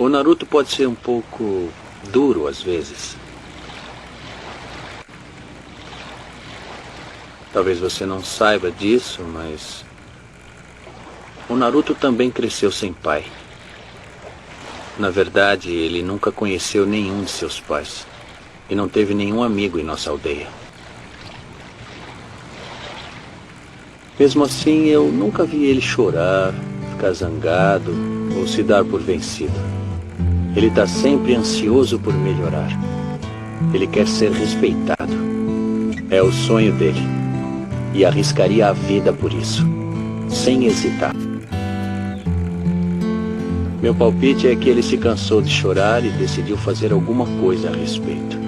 O Naruto pode ser um pouco duro às vezes. Talvez você não saiba disso, mas o Naruto também cresceu sem pai. Na verdade, ele nunca conheceu nenhum de seus pais e não teve nenhum amigo em nossa aldeia. Mesmo assim, eu nunca vi ele chorar, ficar zangado ou se dar por vencido. Ele está sempre ansioso por melhorar. Ele quer ser respeitado. É o sonho dele. E arriscaria a vida por isso, sem hesitar. Meu palpite é que ele se cansou de chorar e decidiu fazer alguma coisa a respeito.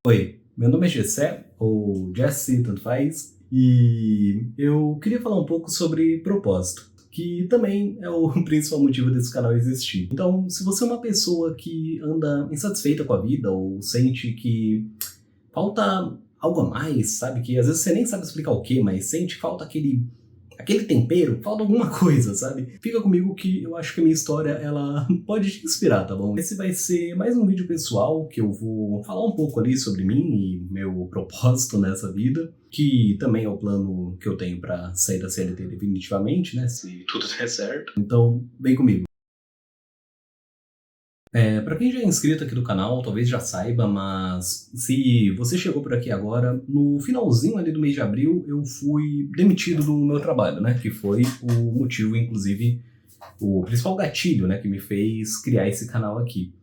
Oi, meu nome é Gessé, ou Jesse, tanto faz, e eu queria falar um pouco sobre propósito, que também é o principal motivo desse canal existir. Então, se você é uma pessoa que anda insatisfeita com a vida, ou sente que falta algo a mais, sabe? Que às vezes você nem sabe explicar o que, mas sente que falta aquele tempero, falta alguma coisa, sabe? Fica comigo que eu acho que a minha história, ela pode te inspirar, tá bom? Esse vai ser mais um vídeo pessoal, que eu vou falar um pouco ali sobre mim e meu propósito nessa vida, que também é o plano que eu tenho pra sair da CLT definitivamente, né? Se tudo der certo. Então, vem comigo. Para quem já é inscrito aqui do canal, talvez já saiba, mas se você chegou por aqui agora, no finalzinho ali do mês de abril, eu fui demitido do meu trabalho, né? Que foi o motivo, inclusive, o principal gatilho, né? Que me fez criar esse canal aqui.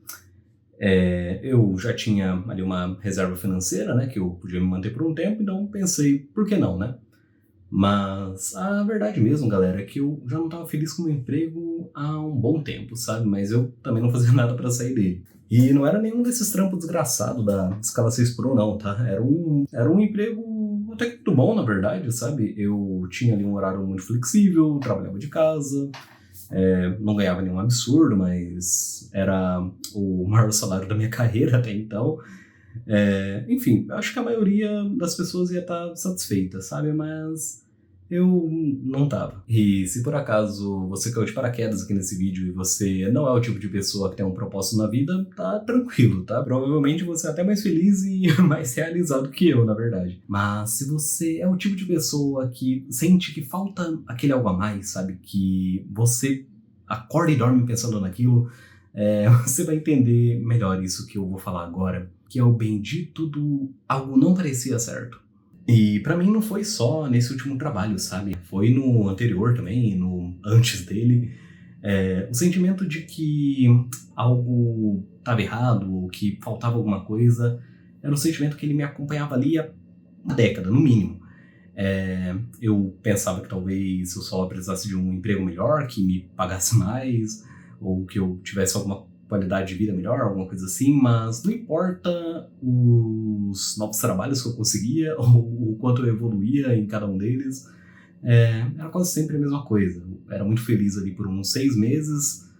Eu já tinha ali uma reserva financeira, né? Que eu podia me manter por um tempo, então pensei, por que não, né? Mas a verdade mesmo, galera, é que eu já não estava feliz com o meu emprego há um bom tempo, sabe? Mas eu também não fazia nada para sair dele. E não era nenhum desses trampos desgraçados da escala 6 Pro, não, tá? Era um emprego até que muito bom, na verdade, sabe? Eu tinha ali um horário muito flexível, trabalhava de casa, não ganhava nenhum absurdo, mas era o maior salário da minha carreira até então. Enfim, acho que a maioria das pessoas ia estar satisfeita, sabe? Mas eu não tava. E se por acaso você caiu de paraquedas aqui nesse vídeo e você não é o tipo de pessoa que tem um propósito na vida, tá tranquilo, tá? Provavelmente você é até mais feliz e mais realizado que eu, na verdade. Mas se você é o tipo de pessoa que sente que falta aquele algo a mais, sabe? Que você acorda e dorme pensando naquilo, você vai entender melhor isso que eu vou falar agora, que é o bendito do algo não parecia certo. E pra mim não foi só nesse último trabalho, sabe? Foi no anterior também, no antes dele. O sentimento de que algo estava errado, ou que faltava alguma coisa, era um sentimento que ele me acompanhava ali há uma década, no mínimo. Eu pensava que talvez eu só precisasse de um emprego melhor, que me pagasse mais, ou que eu tivesse alguma qualidade de vida melhor, alguma coisa assim, mas não importa os novos trabalhos que eu conseguia ou o quanto eu evoluía em cada um deles, era quase sempre a mesma coisa. Eu era muito feliz ali por uns 6 meses,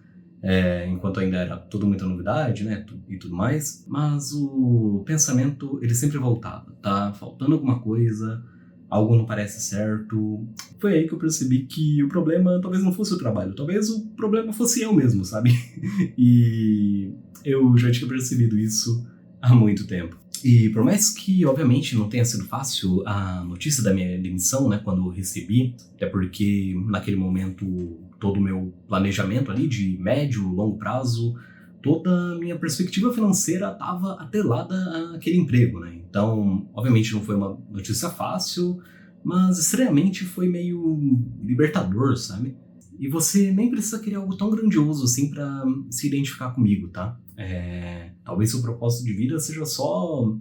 enquanto ainda era tudo muita novidade, né, e tudo mais, mas o pensamento, ele sempre voltava, tá faltando alguma coisa, algo não parece certo. Foi aí que eu percebi que o problema talvez não fosse o trabalho, talvez o problema fosse eu mesmo, sabe? E eu já tinha percebido isso há muito tempo. E por mais que, obviamente, não tenha sido fácil a notícia da minha demissão, né, quando eu recebi, até porque naquele momento todo o meu planejamento ali de médio, longo prazo, toda a minha perspectiva financeira estava atrelada àquele emprego, né? Então, obviamente não foi uma notícia fácil, mas estranhamente foi meio libertador, sabe? E você nem precisa querer algo tão grandioso assim para se identificar comigo, tá? Talvez seu propósito de vida seja só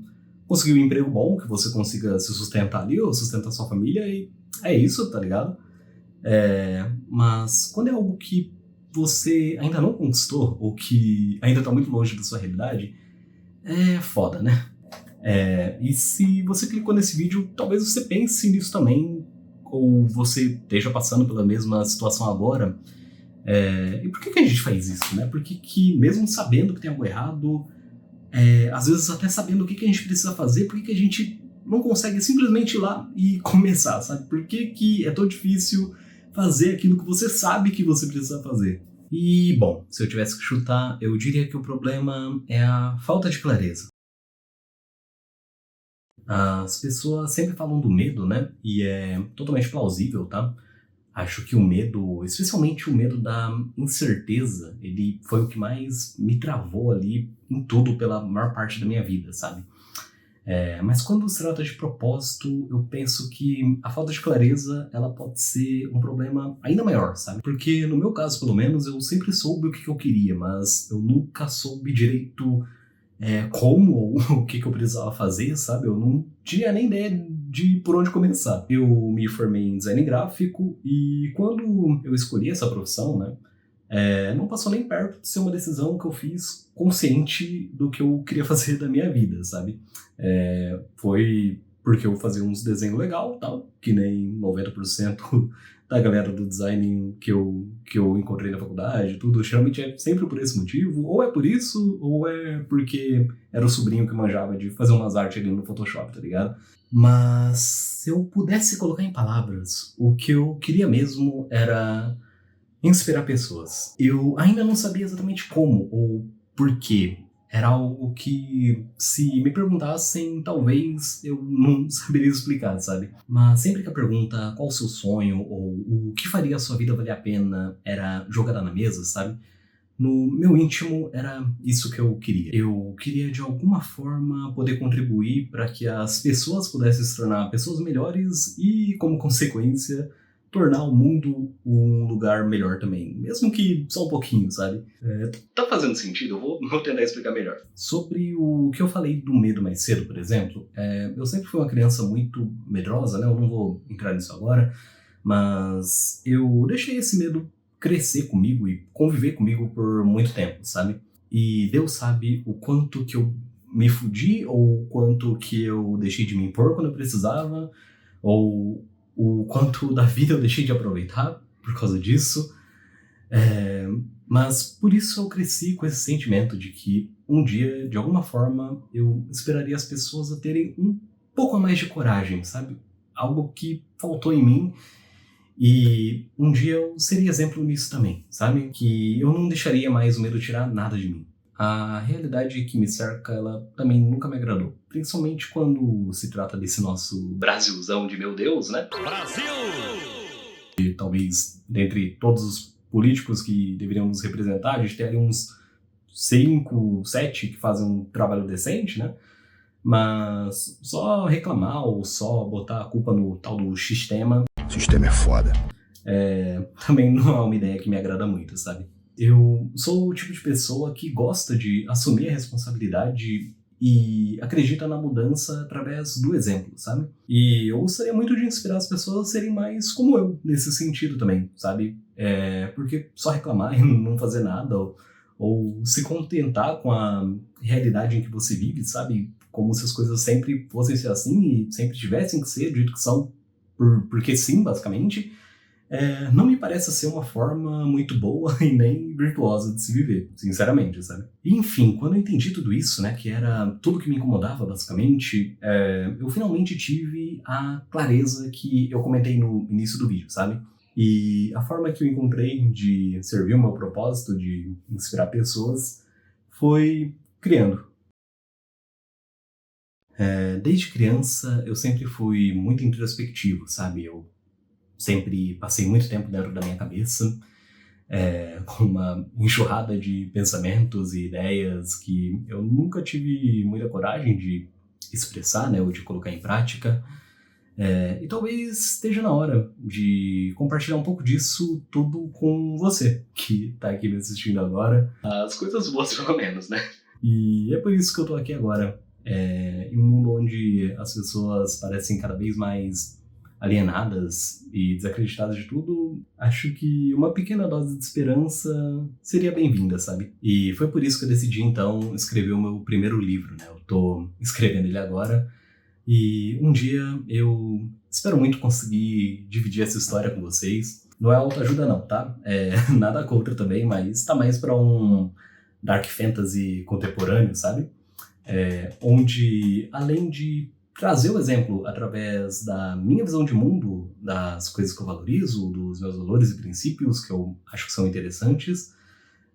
conseguir um emprego bom, que você consiga se sustentar ali ou sustentar sua família, e é isso, tá ligado? Mas quando é algo que você ainda não conquistou, ou que ainda tá muito longe da sua realidade, é foda, né? E se você clicou nesse vídeo, talvez você pense nisso também, ou você esteja passando pela mesma situação agora. E por que a gente faz isso, né? Por que mesmo sabendo que tem algo errado, às vezes até sabendo o que a gente precisa fazer, por que a gente não consegue simplesmente ir lá e começar, sabe? Por que é tão difícil fazer aquilo que você sabe que você precisa fazer? E, bom, se eu tivesse que chutar, eu diria que o problema é a falta de clareza. As pessoas sempre falam do medo, né? E é totalmente plausível, tá? Acho que o medo, especialmente o medo da incerteza, ele foi o que mais me travou ali em tudo pela maior parte da minha vida, sabe? Mas quando se trata de propósito, eu penso que a falta de clareza, ela pode ser um problema ainda maior, sabe? Porque no meu caso, pelo menos, eu sempre soube o que eu queria, mas eu nunca soube direito como ou o que eu precisava fazer, sabe? Eu não tinha nem ideia de por onde começar. Eu me formei em design gráfico e quando eu escolhi essa profissão, né? Não passou nem perto de ser uma decisão que eu fiz consciente do que eu queria fazer da minha vida, sabe? Foi porque eu fazia uns desenhos legal, tal, que nem 90% da galera do design que eu encontrei na faculdade, tudo, geralmente é sempre por esse motivo, ou é por isso, ou é porque era o sobrinho que manjava de fazer umas artes ali no Photoshop, tá ligado? Mas se eu pudesse colocar em palavras, o que eu queria mesmo era inspirar pessoas. Eu ainda não sabia exatamente como ou porquê. Era algo que, se me perguntassem, talvez eu não saberia explicar, sabe? Mas sempre que a pergunta qual o seu sonho ou o que faria a sua vida valer a pena era jogada na mesa, sabe? No meu íntimo era isso que eu queria. Eu queria de alguma forma poder contribuir para que as pessoas pudessem se tornar pessoas melhores e, como consequência, tornar o mundo um lugar melhor também. Mesmo que só um pouquinho, sabe? Tá fazendo sentido? Eu vou tentar explicar melhor. Sobre o que eu falei do medo mais cedo, por exemplo, eu sempre fui uma criança muito medrosa, né? Eu não vou entrar nisso agora, mas eu deixei esse medo crescer comigo e conviver comigo por muito tempo, sabe? E Deus sabe o quanto que eu me fudi, ou o quanto que eu deixei de me impor quando eu precisava, ou o quanto da vida eu deixei de aproveitar por causa disso. Mas por isso eu cresci com esse sentimento de que um dia, de alguma forma, eu esperaria as pessoas a terem um pouco a mais de coragem, sabe? Algo que faltou em mim. E um dia eu seria exemplo nisso também, sabe? Que eu não deixaria mais o medo tirar nada de mim. A realidade que me cerca, ela também nunca me agradou. Principalmente quando se trata desse nosso Brasilzão de meu Deus, né? Brasil! E talvez, dentre todos os políticos que deveriam nos representar, a gente tem ali uns 5, 7 que fazem um trabalho decente, né? Mas só reclamar ou só botar a culpa no tal do sistema... O sistema é foda. Também não é uma ideia que me agrada muito, sabe? Eu sou o tipo de pessoa que gosta de assumir a responsabilidade e acredita na mudança através do exemplo, sabe? E eu gostaria muito de inspirar as pessoas a serem mais como eu, nesse sentido também, sabe? Porque só reclamar e não fazer nada, ou se contentar com a realidade em que você vive, sabe? Como se as coisas sempre fossem ser assim e sempre tivessem que ser do jeito que são, porque sim, basicamente, não me parece ser uma forma muito boa e nem virtuosa de se viver, sinceramente, sabe? E, enfim, quando eu entendi tudo isso, né, que era tudo que me incomodava, basicamente, eu finalmente tive a clareza que eu comentei no início do vídeo, sabe? E a forma que eu encontrei de servir o meu propósito, de inspirar pessoas, foi criando. Desde criança, eu sempre fui muito introspectivo, sabe? Eu sempre passei muito tempo dentro da minha cabeça, com uma enxurrada de pensamentos e ideias que eu nunca tive muita coragem de expressar, né, ou de colocar em prática. E talvez esteja na hora de compartilhar um pouco disso tudo com você, que tá aqui me assistindo agora. As coisas boas, pelo menos, né? E é por isso que eu tô aqui agora. Em um mundo onde as pessoas parecem cada vez mais alienadas e desacreditadas de tudo, acho que uma pequena dose de esperança seria bem-vinda, sabe? E foi por isso que eu decidi, então, escrever o meu primeiro livro, né? Eu tô escrevendo ele agora, e um dia eu espero muito conseguir dividir essa história com vocês. Não é autoajuda não, tá? Nada contra também, mas tá mais pra um dark fantasy contemporâneo, sabe? Onde, além de trazer o exemplo através da minha visão de mundo, das coisas que eu valorizo, dos meus valores e princípios que eu acho que são interessantes.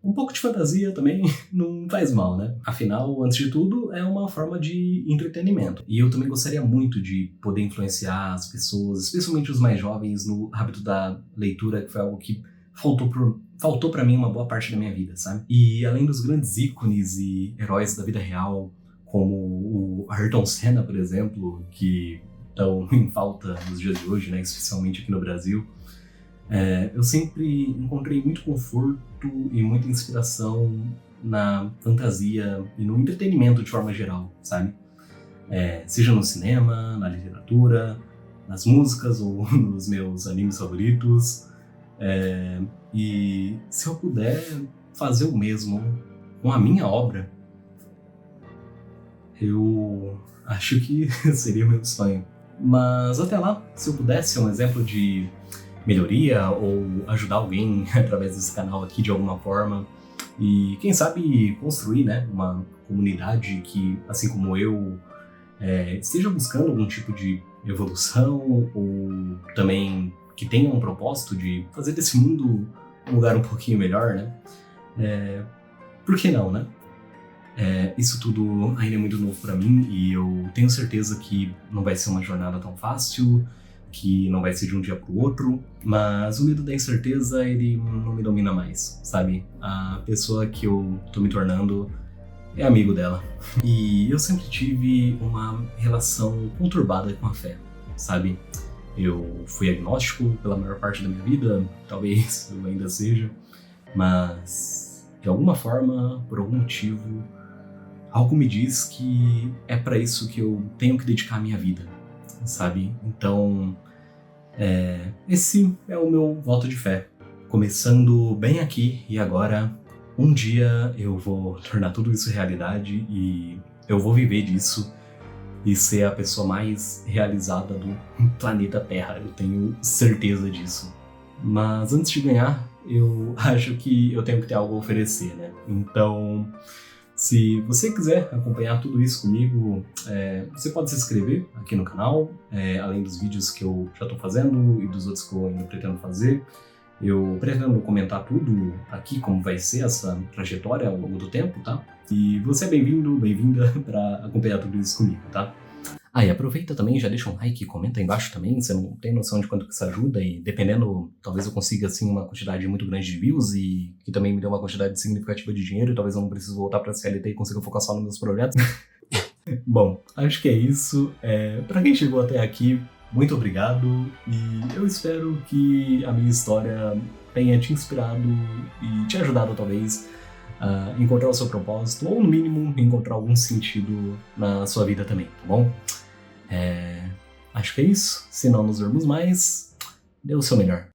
Um pouco de fantasia também não faz mal, né? Afinal, antes de tudo, é uma forma de entretenimento. E eu também gostaria muito de poder influenciar as pessoas, especialmente os mais jovens, no hábito da leitura, que foi algo que faltou pra mim uma boa parte da minha vida, sabe? E além dos grandes ícones e heróis da vida real, como o Ayrton Senna, por exemplo, que estão em falta nos dias de hoje, né? Especialmente aqui no Brasil, eu sempre encontrei muito conforto e muita inspiração na fantasia e no entretenimento de forma geral, sabe? Seja no cinema, na literatura, nas músicas ou nos meus animes favoritos. E se eu puder fazer o mesmo com a minha obra, eu acho que seria o meu sonho. Mas até lá, se eu pudesse ser um exemplo de melhoria ou ajudar alguém através desse canal aqui de alguma forma e quem sabe construir, né, uma comunidade que, assim como eu, esteja buscando algum tipo de evolução ou também que tenha um propósito de fazer desse mundo um lugar um pouquinho melhor, né? Por que não, né? Isso tudo ainda é muito novo pra mim e eu tenho certeza que não vai ser uma jornada tão fácil, que não vai ser de um dia pro outro, mas o medo da incerteza, ele não me domina mais, sabe? A pessoa que eu tô me tornando é amigo dela. E eu sempre tive uma relação conturbada com a fé, sabe? Eu fui agnóstico pela maior parte da minha vida, talvez eu ainda seja, mas de alguma forma, por algum motivo, algo me diz que é pra isso que eu tenho que dedicar a minha vida, sabe? Então, esse é o meu voto de fé. Começando bem aqui e agora, um dia eu vou tornar tudo isso realidade e eu vou viver disso e ser a pessoa mais realizada do planeta Terra. Eu tenho certeza disso. Mas antes de ganhar, eu acho que eu tenho que ter algo a oferecer, né? Então, se você quiser acompanhar tudo isso comigo, você pode se inscrever aqui no canal, além dos vídeos que eu já estou fazendo e dos outros que eu ainda pretendo fazer. Eu pretendo comentar tudo aqui, como vai ser essa trajetória ao longo do tempo, tá? E você é bem-vindo, bem-vinda para acompanhar tudo isso comigo, tá? E aproveita também, já deixa um like, comenta aí embaixo também, você não tem noção de quanto que isso ajuda e dependendo, talvez eu consiga assim uma quantidade muito grande de views e que também me dê uma quantidade significativa de dinheiro e talvez eu não precise voltar pra CLT e consiga focar só nos meus projetos. Bom, acho que é isso. Pra quem chegou até aqui, muito obrigado e eu espero que a minha história tenha te inspirado e te ajudado talvez a encontrar o seu propósito ou no mínimo encontrar algum sentido na sua vida também, tá bom? Acho que é isso. Se não nos vermos mais, dê o seu melhor.